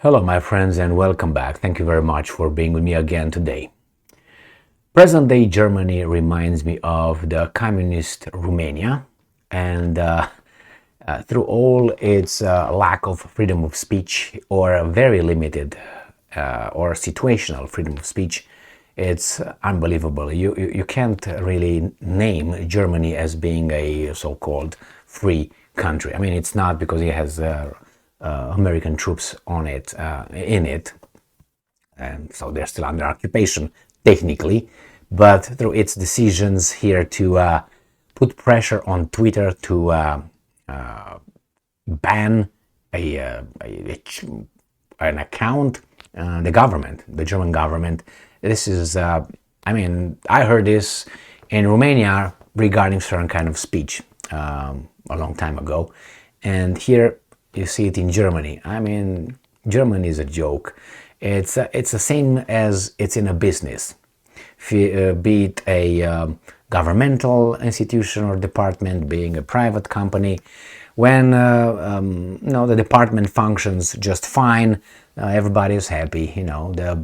Hello, my friends, and welcome back. Thank you very much for being with me again today. Present-day Germany reminds me of the communist Romania, and through all its lack of freedom of speech or a very limited or situational freedom of speech, it's unbelievable. You can't really name Germany as being a so-called free country. I mean, it's not, because it has American troops on it, in it, and so they're still under occupation technically, but through its decisions here to put pressure on Twitter to ban an account, the German government. This is, I mean, I heard this in Romania regarding certain kind of speech a long time ago, and here you see it in Germany. I mean, Germany is a joke. It's the same as it's in a business, be it a governmental institution or department, being a private company. When the department functions just fine, everybody is happy. The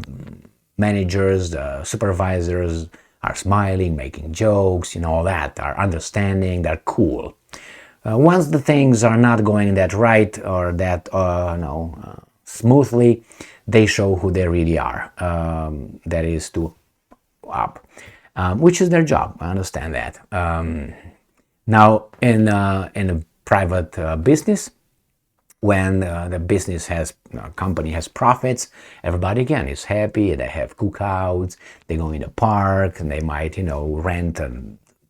managers, the supervisors are smiling, making jokes, all that, are understanding, they're cool. Once the things are not going that right or that smoothly, they show who they really are. That is to up, which is their job. I understand that. Now, in a private business, when the business company has profits, everybody again is happy. They have cookouts. They go in the park, and they might rent a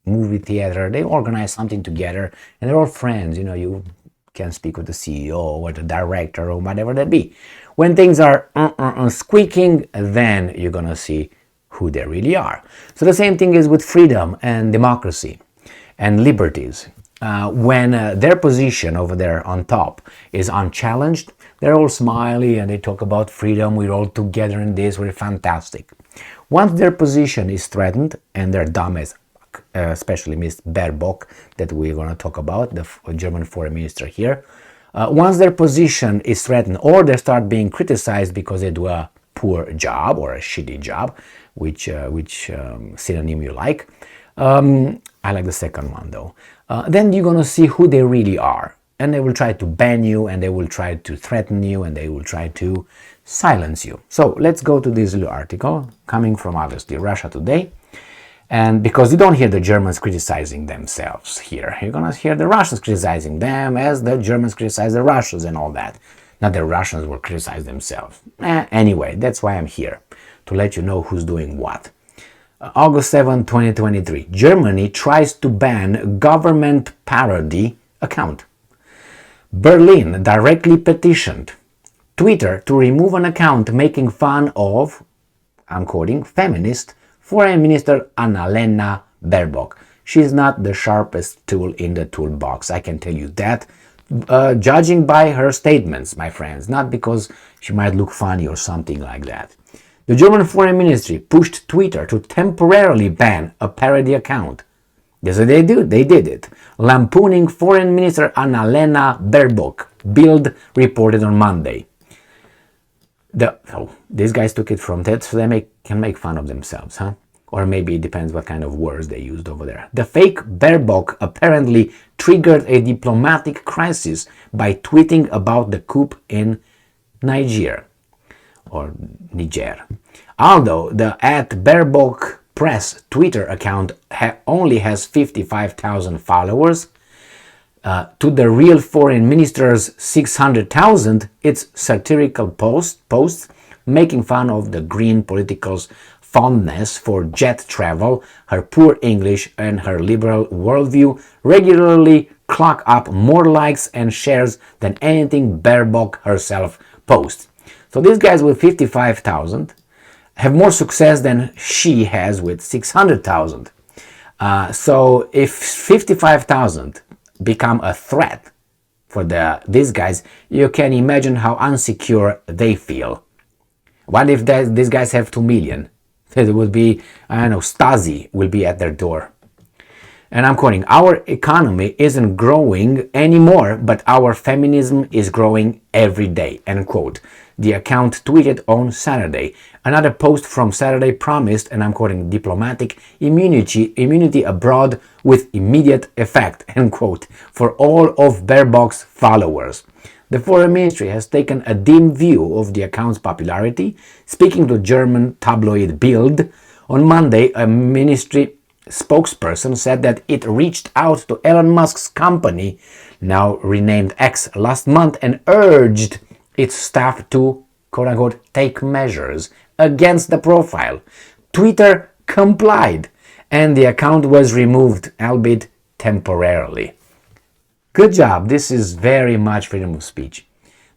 movie theater. They organize something together, and they're all friends. You can speak with the CEO or the director or whatever that be. When things are squeaking, then you're gonna see who they really are. So the same thing is with freedom and democracy and liberties. When their position over there on top is unchallenged, they're all smiley and they talk about freedom. We're all together in this. We're fantastic. Once their position is threatened, and they're dumb as especially Ms. Baerbock, that we're going to talk about, the German foreign minister here. Once their position is threatened, or they start being criticized because they do a poor job or a shitty job, which synonym you like. I like the second one though. Then you're going to see who they really are. And they will try to ban you, and they will try to threaten you, and they will try to silence you. So let's go to this little article coming from, obviously, Russia Today. And because you don't hear the Germans criticizing themselves here, you're gonna hear the Russians criticizing them as the Germans criticize the Russians and all that. Not the Russians will criticize themselves. Anyway, that's why I'm here, to let you know who's doing what. August 7, 2023. Germany tries to ban government parody account. Berlin directly petitioned Twitter to remove an account making fun of, I'm quoting, feminist Foreign Minister Annalena Baerbock. She's not the sharpest tool in the toolbox, I can tell you that. Judging by her statements, my friends, not because she might look funny or something like that. The German Foreign Ministry pushed Twitter to temporarily ban a parody account. Yes, they did it. Lampooning Foreign Minister Annalena Baerbock, Bild reported on Monday. These guys took it from that, so they can make fun of themselves, huh? Or maybe it depends what kind of words they used over there. The fake Baerbock apparently triggered a diplomatic crisis by tweeting about the coup in Niger. Although the @Baerbock Press Twitter account only has 55,000 followers, to the real foreign minister's 600,000, its satirical posts making fun of the green political's fondness for jet travel, her poor English, and her liberal worldview regularly clock up more likes and shares than anything Baerbock herself posts. So these guys with 55,000 have more success than she has with 600,000. So if 55,000 become a threat for these guys, you can imagine how insecure they feel. What if these guys have 2 million? It would be, I don't know, Stasi will be at their door. And I'm quoting, our economy isn't growing anymore, but our feminism is growing every day, end quote. The account tweeted on Saturday. Another post from Saturday promised, and I'm quoting, diplomatic immunity abroad with immediate effect, end quote, for all of Baerbock's followers. The foreign ministry has taken a dim view of the account's popularity. Speaking to German tabloid Bild, on Monday, a ministry spokesperson said that it reached out to Elon Musk's company, now renamed X, last month and urged its staff to, quote-unquote, take measures against the profile. Twitter complied, and the account was removed, albeit temporarily. Good job, this is very much freedom of speech.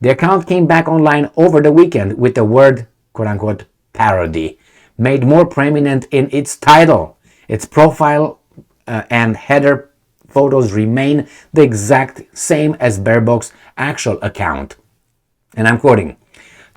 The account came back online over the weekend with the word, quote-unquote, parody, made more prominent in its title. Its profile and header photos remain the exact same as Baerbock's actual account. And I'm quoting,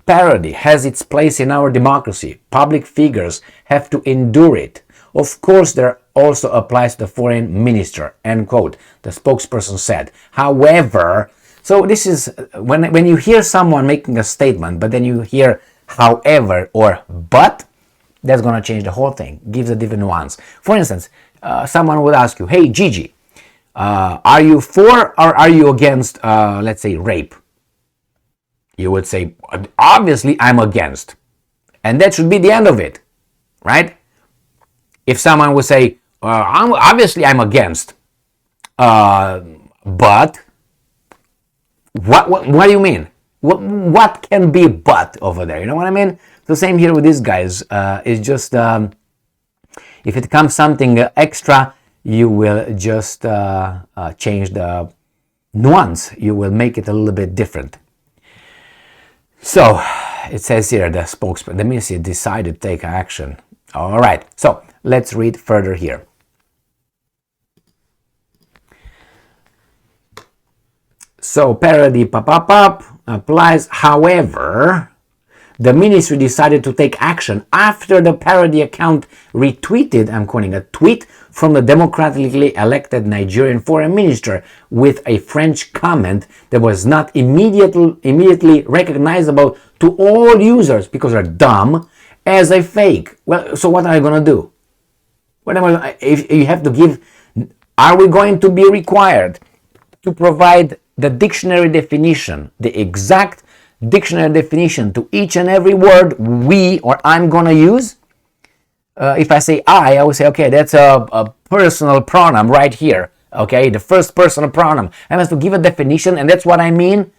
parody has its place in our democracy. Public figures have to endure it. Of course, there also applies to the foreign minister, end quote, the spokesperson said. However, so this is, when you hear someone making a statement, but then you hear however or but, that's going to change the whole thing, gives a different nuance. For instance, someone would ask you, hey, Gigi, are you for or are you against, let's say, rape? You would say, obviously, I'm against. And that should be the end of it, right? If someone would say, obviously, I'm against, but what do you mean? What can be but over there? You know what I mean? The same here with these guys. It's just if it comes something extra, you will just change the nuance. You will make it a little bit different. So it says here the spokesman, the ministry decided to take action. All right. So let's read further here. So parody pop applies. However, the ministry decided to take action after the parody account retweeted, I'm quoting, a tweet from the democratically elected Nigerian foreign minister with a French comment that was not immediately recognizable to all users because they're dumb as a fake. Well, so what are you going to do? If you have to give, are we going to be required to provide the dictionary definition, the exact dictionary definition to each and every word we or I'm going to use? If I say I would say, okay, that's a personal pronoun right here. Okay, the first personal pronoun. I have to give a definition, and that's what I mean.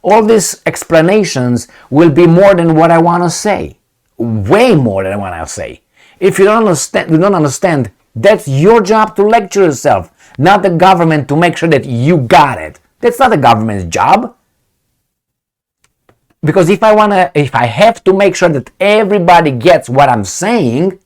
All these explanations will be more than what I want to say. Way more than what I say. If you don't understand, that's your job to lecture yourself, not the government to make sure that you got it. That's not the government's job. Because if I have to make sure that everybody gets what I'm saying,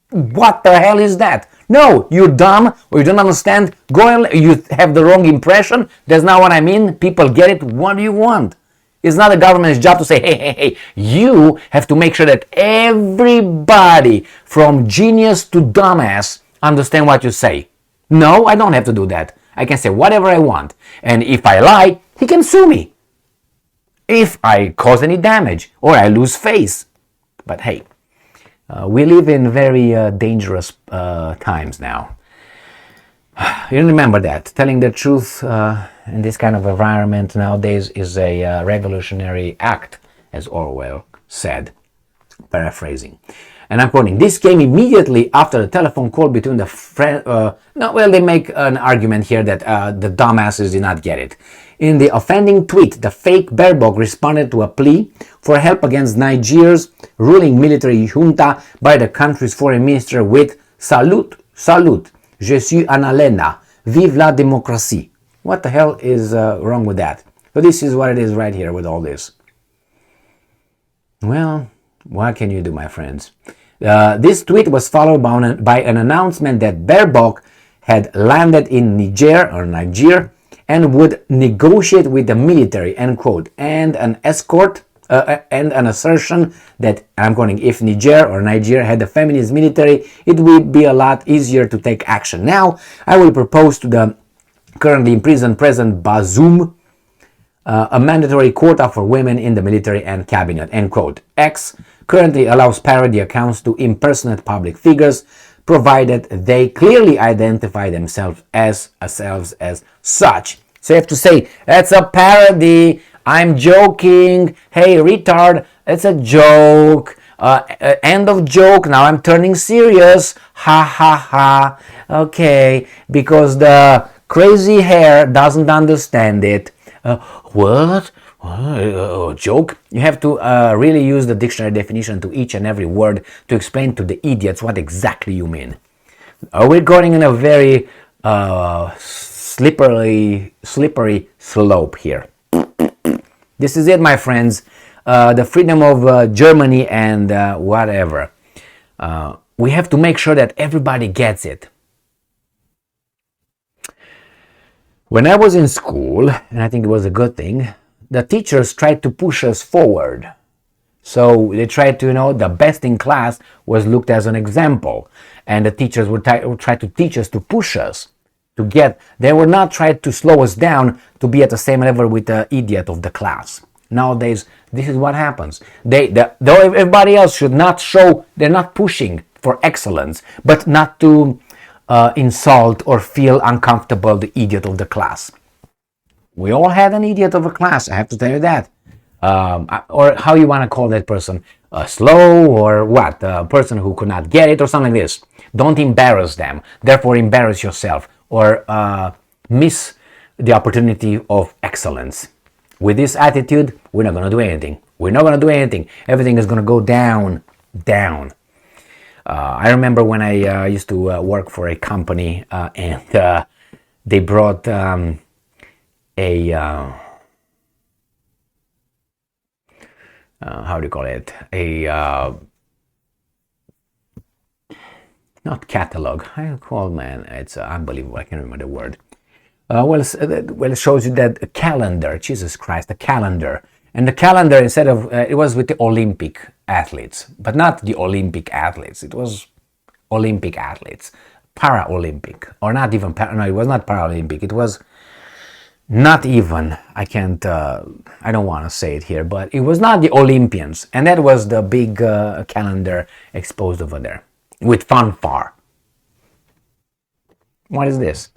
what the hell is that? No, you're dumb or you don't understand. Go and you have the wrong impression. That's not what I mean. People get it. What do you want? It's not the government's job to say, hey, you have to make sure that everybody from genius to dumbass understand what you say. No, I don't have to do that. I can say whatever I want. And if I lie, he can sue me. If I cause any damage or I lose face. But hey, we live in very dangerous times now. You remember that. Telling the truth in this kind of environment nowadays is a revolutionary act, as Orwell said, paraphrasing. And I'm quoting, this came immediately after the telephone call between the friend... they make an argument here that the dumbasses did not get it. In the offending tweet, the fake Baerbock responded to a plea for help against Nigeria's ruling military junta by the country's foreign minister with Salut, je suis en haleine, vive la démocratie. What the hell is wrong with that? So this is what it is right here with all this. Well, what can you do, my friends? This tweet was followed by an announcement that Baerbock had landed in Niger and would negotiate with the military, end quote, and an escort and an assertion that, I'm quoting, if Niger had a feminist military, it would be a lot easier to take action. Now, I will propose to the currently imprisoned President Bazoum a mandatory quota for women in the military and cabinet, end quote. X currently allows parody accounts to impersonate public figures, provided they clearly identify themselves as such. So you have to say, that's a parody, I'm joking, hey retard, it's a joke, end of joke, now I'm turning serious, ha ha ha, okay, because the crazy hair doesn't understand it. What? Joke? You have to really use the dictionary definition to each and every word to explain to the idiots what exactly you mean. We're going in a very slippery slope here. This is it, my friends. The freedom of Germany and whatever. We have to make sure that everybody gets it. When I was in school, and I think it was a good thing, the teachers tried to push us forward. So they tried to, the best in class was looked as an example. And the teachers would try to teach us, to push us, they were not trying to slow us down to be at the same level with the idiot of the class. Nowadays, this is what happens. Though everybody else should not show, they're not pushing for excellence, but not to insult or feel uncomfortable the idiot of the class. We all had an idiot of a class, I have to tell you that. Or how you want to call that person, slow or what, a person who could not get it or something like this. Don't embarrass them, therefore embarrass yourself or miss the opportunity of excellence. With this attitude, we're not going to do anything. Everything is going to go down. I remember when I used to work for a company and they brought how do you call it? Not catalog. It's unbelievable. I can't remember the word. It shows you that a calendar. Jesus Christ, a calendar. And the calendar, instead of, it was with the Olympic athletes, but not the Olympic athletes. It was Olympic athletes, Paralympic, or not even, no, it was not Paralympic. It was not even, I don't want to say it here, but it was not the Olympians. And that was the big calendar exposed over there with fanfare. What is this?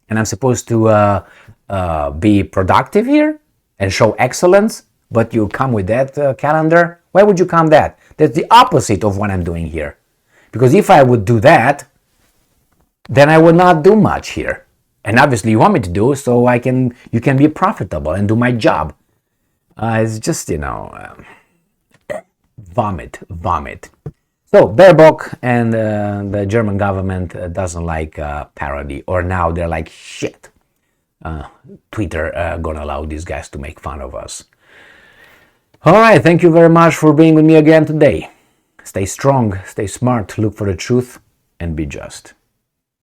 And I'm supposed to be productive here and show excellence, but you come with that calendar? Why would you come that? That's the opposite of what I'm doing here. Because if I would do that, then I would not do much here. And obviously you want me to do so you can be profitable and do my job. It's just, vomit. So Baerbock and the German government doesn't like parody, or now they're like, shit. Twitter gonna allow these guys to make fun of us. All right, thank you very much for being with me again today. Stay strong, stay smart, look for the truth, and be just.